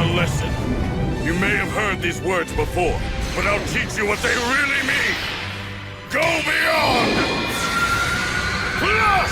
Now listen. You may have heard these words before, but I'll teach you what they really mean. Go beyond! Plus!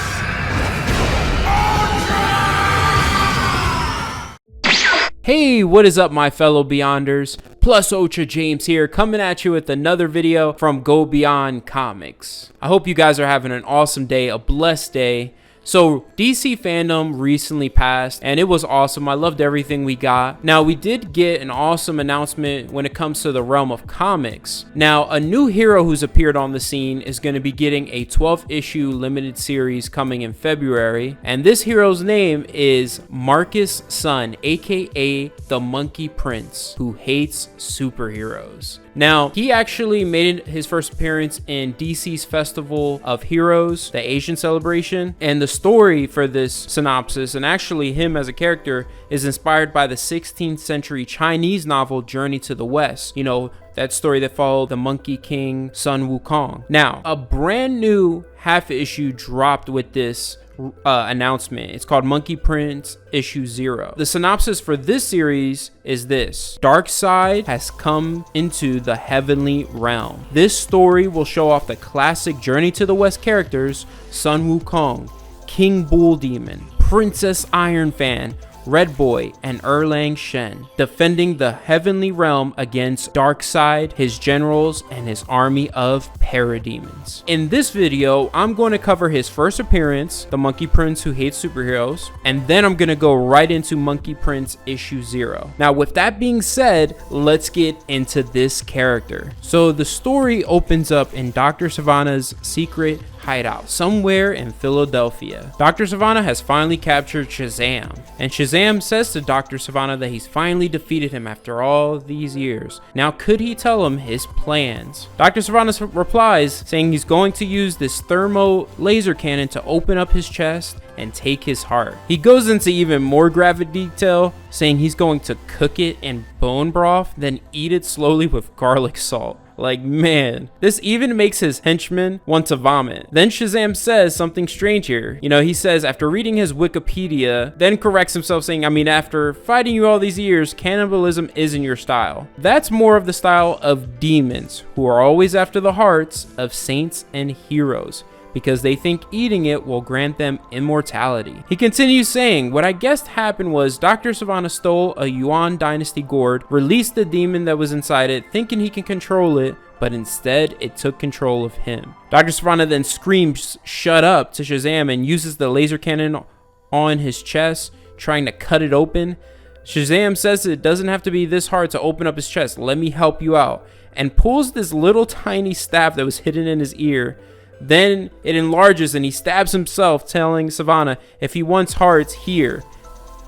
Hey, what is up my fellow Beyonders? Plus Ultra James here, coming at you with another video from Go Beyond Comics. I hope you guys are having an awesome day, a blessed day. So DC fandom recently passed and it was awesome. I loved everything we got. Now we did get an awesome announcement when it comes to the realm of comics. Now a new hero who's appeared on the scene is going to be getting a 12th issue limited series coming in February. And this hero's name is Marcus' son, aka the Monkey Prince, who hates superheroes. Now, he actually made his first appearance in DC's Festival of Heroes, the Asian celebration, and the story for this synopsis, and actually him as a character, is inspired by the 16th century Chinese novel Journey to the West. You know, that story that followed the Monkey King, son Wukong. Now, a brand new half issue dropped with this announcement. It's called Monkey Prince issue 0. The synopsis for this series is this: Darkseid has come into the heavenly realm. This story will show off the classic Journey to the West characters: Sun Wukong, King Bull Demon, Princess Iron Fan, Red Boy, and Erlang-Shen, defending the heavenly realm against Darkseid, his generals, and his army of parademons. In this video, I'm going to cover his first appearance, the Monkey Prince who hates superheroes, and then I'm going to go right into Monkey Prince issue 0. Now, with that being said, let's get into this character. So the story opens up in Dr. Sivana's secret hideout somewhere in Philadelphia. Dr. Sivana has finally captured Shazam, and Shazam says to Dr. Sivana that he's finally defeated him after all these years. Now, could he tell him his plans? Dr. Sivana replies saying he's going to use this thermo laser cannon to open up his chest and take his heart. He goes into even more graphic detail, saying he's going to cook it in bone broth, then eat it slowly with garlic salt. Like, man, this even makes his henchmen want to vomit. Then Shazam says something strange here. You know, he says after reading his Wikipedia, then corrects himself saying, I mean, after fighting you all these years, cannibalism isn't your style. That's more of the style of demons, who are always after the hearts of saints and heroes, because they think eating it will grant them immortality. He continues saying, what I guessed happened was Dr. Sivana stole a Yuan dynasty gourd, released the demon that was inside it, thinking he can control it, but instead it took control of him. Dr. Sivana then screams, shut up, to Shazam and uses the laser cannon on his chest, trying to cut it open. Shazam says it doesn't have to be this hard to open up his chest, let me help you out, and pulls this little tiny staff that was hidden in his ear. Then it enlarges and he stabs himself, telling Sivana if he wants hearts, here.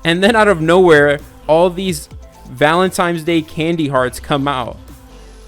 And then out of nowhere, all these Valentine's Day candy hearts come out.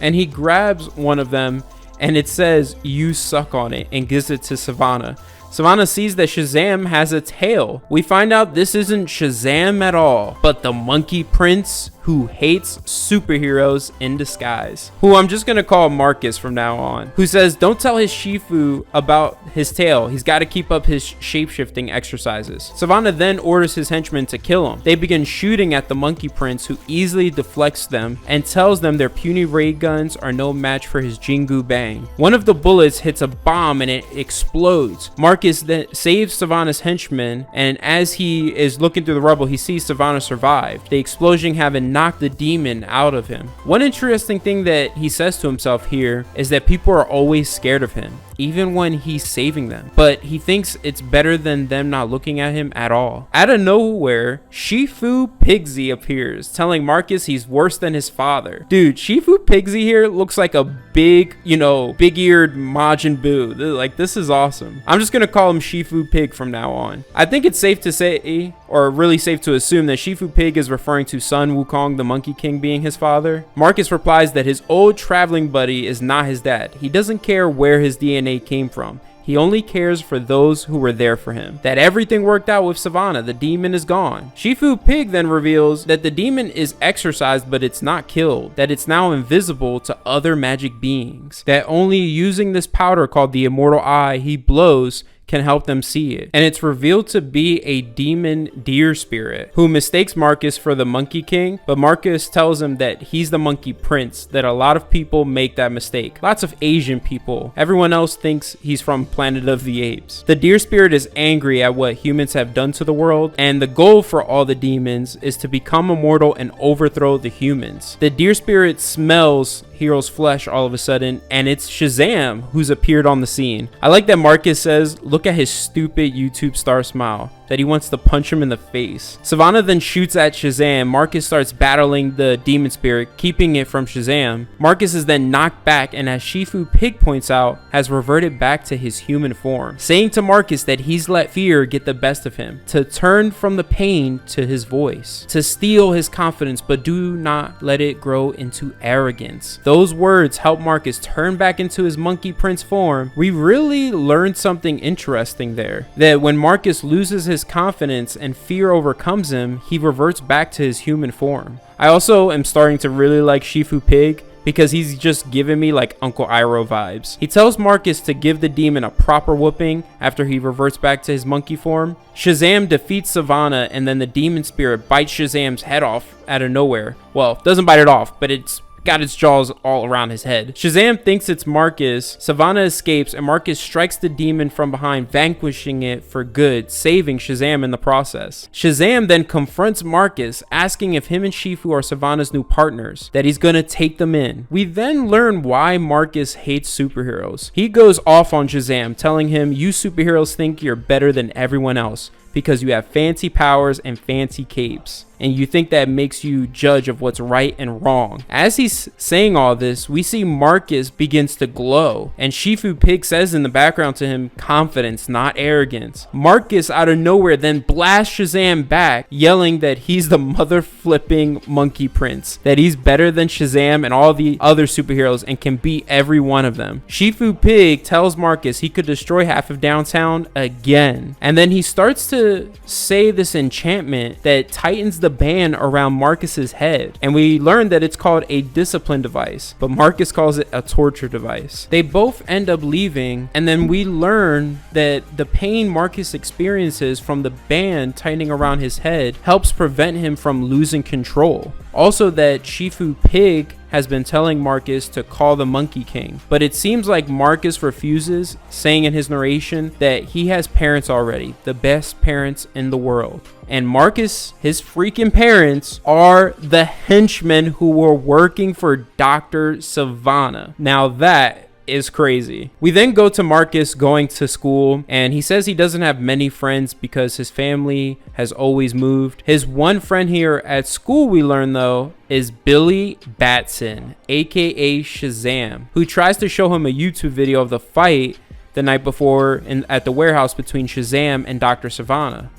And he grabs one of them and it says, you suck on it, and gives it to Sivana. Sivana sees that Shazam has a tail. We find out this isn't Shazam at all, but the Monkey Prince who hates superheroes in disguise, who I'm just gonna call Marcus from now on, who says don't tell his Shifu about his tail, he's got to keep up his shape-shifting exercises. Sivana then orders his henchmen to kill him. They begin shooting at the Monkey Prince, who easily deflects them and tells them their puny ray guns are no match for his Jingu Bang. One of the bullets hits a bomb and it explodes. Marcus then saves Sivana's henchmen, and as he is looking through the rubble, he sees Sivana survived, the explosion having knocked the demon out of him. One interesting thing that he says to himself here is that people are always scared of him, even when he's saving them, but he thinks it's better than them not looking at him at all. Out of nowhere, Shifu Pigsy appears, telling Marcus he's worse than his father. Dude, Shifu Pigsy here looks like a big, you know, big-eared Majin Buu. Like, this is awesome. I'm just gonna call him Shifu Pig from now on. I think it's safe to say, or really safe to assume, that Shifu Pig is referring to Sun Wukong, the Monkey King, being his father. Marcus replies that his old traveling buddy is not his dad. He doesn't care where his DNA came from. He only cares for those who were there for him. That everything worked out with Sivana. The demon is gone. Shifu Pig then reveals that the demon is exorcised, but it's not killed. That it's now invisible to other magic beings. That only using this powder called the Immortal Eye he blows can help them see it. And it's revealed to be a demon deer spirit who mistakes Marcus for the Monkey King, but Marcus tells him that he's the Monkey Prince, that a lot of people make that mistake. Lots of Asian people. Everyone else thinks he's from Planet of the Apes. The deer spirit is angry at what humans have done to the world, and the goal for all the demons is to become immortal and overthrow the humans. The deer spirit smells Hero's flesh all of a sudden, and it's Shazam who's appeared on the scene. I like that Marcus says, look at his stupid YouTube star smile, that he wants to punch him in the face. Savannah then shoots at Shazam. Marcus starts battling the demon spirit, keeping it from Shazam. Marcus is then knocked back, and as Shifu Pig points out, has reverted back to his human form, saying to Marcus that he's let fear get the best of him, to turn from the pain to his voice, to steal his confidence, but do not let it grow into arrogance. Those words help Marcus turn back into his Monkey Prince form. We really learned something interesting there, that when Marcus loses his confidence and fear overcomes him, he reverts back to his human form. I also am starting to really like Shifu Pig, because he's just giving me like Uncle Iroh vibes. He tells Marcus to give the demon a proper whooping after he reverts back to his monkey form. Shazam defeats Savannah, and then the demon spirit bites Shazam's head off out of nowhere. Well, doesn't bite it off, but it's got its jaws all around his head. Shazam thinks it's Marcus. Savannah escapes, and Marcus strikes the demon from behind, vanquishing it for good, saving Shazam in the process. Shazam then confronts Marcus, asking if him and Shifu are Savannah's new partners, that he's gonna take them in. We then learn why Marcus hates superheroes. He goes off on Shazam, telling him, you superheroes think you're better than everyone else because you have fancy powers and fancy capes, and you think that makes you judge of what's right and wrong. As he's saying all this, we see Marcus begins to glow, and Shifu Pig says in the background to him, confidence, not arrogance. Marcus out of nowhere then blasts Shazam back, yelling that he's the mother flipping Monkey Prince, that he's better than Shazam and all the other superheroes and can beat every one of them. Shifu Pig tells Marcus he could destroy half of downtown again, and then he starts to say this enchantment that tightens the band around Marcus's head, and we learn that it's called a discipline device, but Marcus calls it a torture device. They both end up leaving, and then we learn that the pain Marcus experiences from the band tightening around his head helps prevent him from losing control. Also, that Shifu Pig has been telling Marcus to call the Monkey King, but it seems like Marcus refuses, saying in his narration that he has parents already, the best parents in the world. And Marcus, his freaking parents, are the henchmen who were working for Dr. Savannah. Now that is crazy. We then go to Marcus going to school, and he says he doesn't have many friends because his family has always moved. His one friend here at school, we learn though, is Billy Batson, aka Shazam, who tries to show him a YouTube video of the fight the night before at the warehouse between Shazam and Dr. Savannah.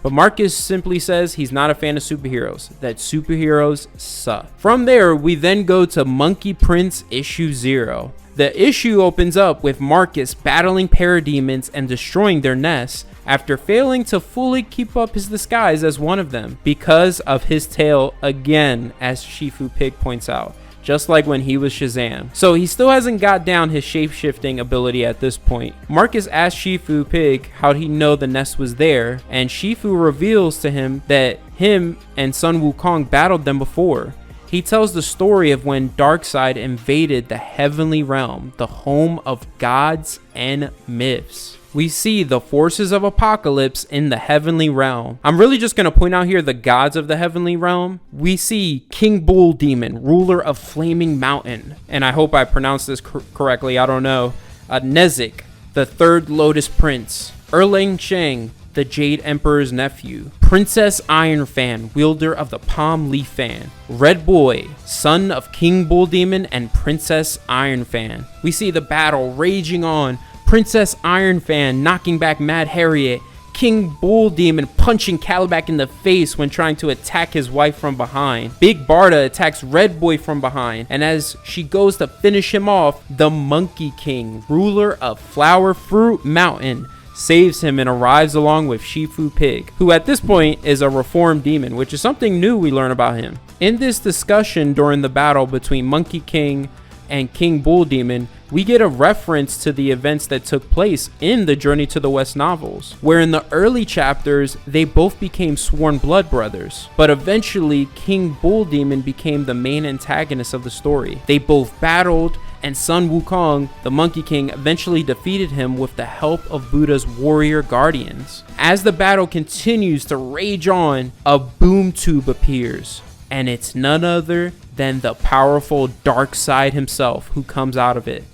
But Marcus simply says he's not a fan of superheroes, that superheroes suck. From there, we then go to Monkey Prince issue 0. The issue opens up with Marcus battling parademons and destroying their nests after failing to fully keep up his disguise as one of them because of his tail again, as Shifu Pig points out, just like when he was Shazam. So he still hasn't got down his shape-shifting ability at this point. Marcus asks Shifu Pig how he know the nest was there, and Shifu reveals to him that him and Sun Wukong battled them before. He tells the story of when Darkseid invaded the heavenly realm, the home of gods and myths. We see the forces of Apokolips in the heavenly realm. I'm really just going to point out here the gods of the heavenly realm. We see King Bull Demon, ruler of Flaming Mountain, and I hope I pronounced this correctly, I don't know. Nezik, the third Lotus Prince. Erlang-Shen, the Jade Emperor's nephew. Princess Ironfan, wielder of the Palm Leaf Fan. Red Boy, son of King Bull Demon and Princess Ironfan. We see the battle raging on. Princess Ironfan knocking back Mad Harriet. King Bull Demon punching Calibac in the face when trying to attack his wife from behind. Big Barda attacks Red Boy from behind, and as she goes to finish him off, the Monkey King, ruler of Flower Fruit Mountain, saves him and arrives along with Shifu Pig, who at this point is a reformed demon, which is something new we learn about him. In this discussion during the battle between Monkey King and King Bull Demon, we get a reference to the events that took place in the Journey to the West novels, where in the early chapters, they both became sworn blood brothers, but eventually King Bull Demon became the main antagonist of the story. They both battled, and Sun Wukong, the Monkey King, eventually defeated him with the help of Buddha's warrior guardians. As the battle continues to rage on, a boom tube appears, and it's none other than the powerful Darkseid himself who comes out of it,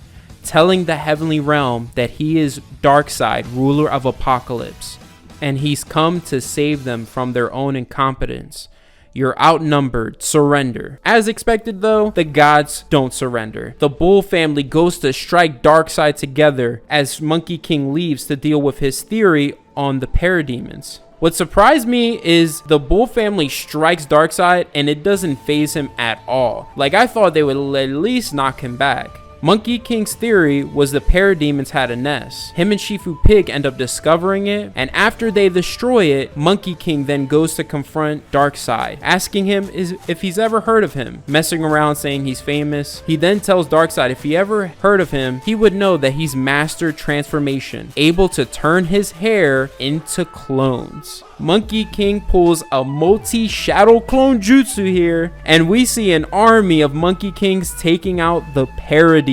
telling the heavenly realm that he is Darkseid, ruler of Apokolips, and he's come to save them from their own incompetence. You're outnumbered, surrender. As expected though, the gods don't surrender. The Bull family goes to strike Darkseid together as Monkey King leaves to deal with his theory on the parademons. What surprised me is the Bull family strikes Darkseid and it doesn't faze him at all. Like, I thought they would at least knock him back. Monkey King's theory was the parademons had a nest. Him and Shifu Pig end up discovering it, and after they destroy it, Monkey King then goes to confront Darkseid, asking him if he's ever heard of him, messing around saying he's famous. He then tells Darkseid if he ever heard of him, he would know that he's mastered transformation, able to turn his hair into clones. Monkey King pulls a multi-shadow clone jutsu here, and we see an army of Monkey Kings taking out the parademons.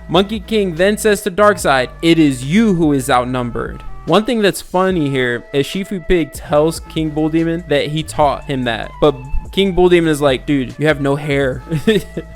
Monkey King then says to Darkseid, "It is you who is outnumbered." One thing that's funny here is Shifu Pig tells King Bull Demon that he taught him that, but King Bull Demon is like, dude, you have no hair.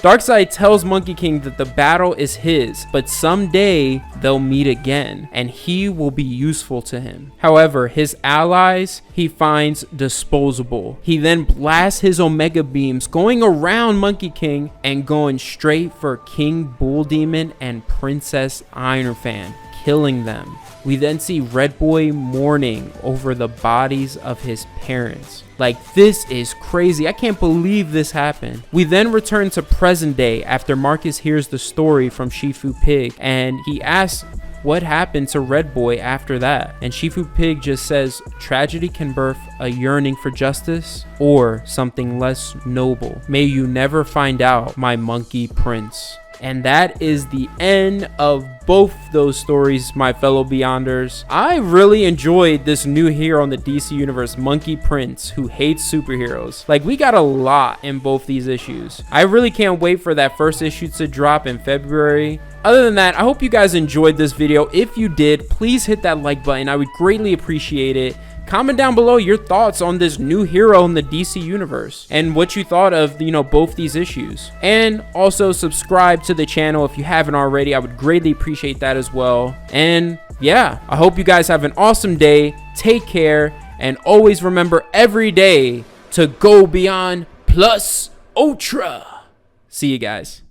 Darkseid tells Monkey King that the battle is his, but someday they'll meet again, and he will be useful to him. However, his allies, he finds disposable. He then blasts his Omega Beams, going around Monkey King and going straight for King Bull Demon and Princess Ironfan, killing them. We then see Red Boy mourning over the bodies of his parents. Like, this is crazy. I can't believe this happened. We then return to present day after Marcus hears the story from Shifu Pig, and he asks what happened to Red Boy after that. And Shifu Pig just says, tragedy can birth a yearning for justice or something less noble. May you never find out, my monkey prince. And that is the end of both those stories, my fellow Beyonders. I really enjoyed this new hero in the DC universe, Monkey Prince, who hates superheroes. Like, we got a lot in both these issues. I really can't wait for that first issue to drop in February. Other than that, I hope you guys enjoyed this video. If you did, please hit that like button. I would greatly appreciate it. Comment down below your thoughts on this new hero in the DC universe and what you thought of, both these issues. And also subscribe to the channel if you haven't already. I would greatly appreciate that as well. And yeah, I hope you guys have an awesome day. Take care, and always remember every day to go beyond plus ultra. See you guys.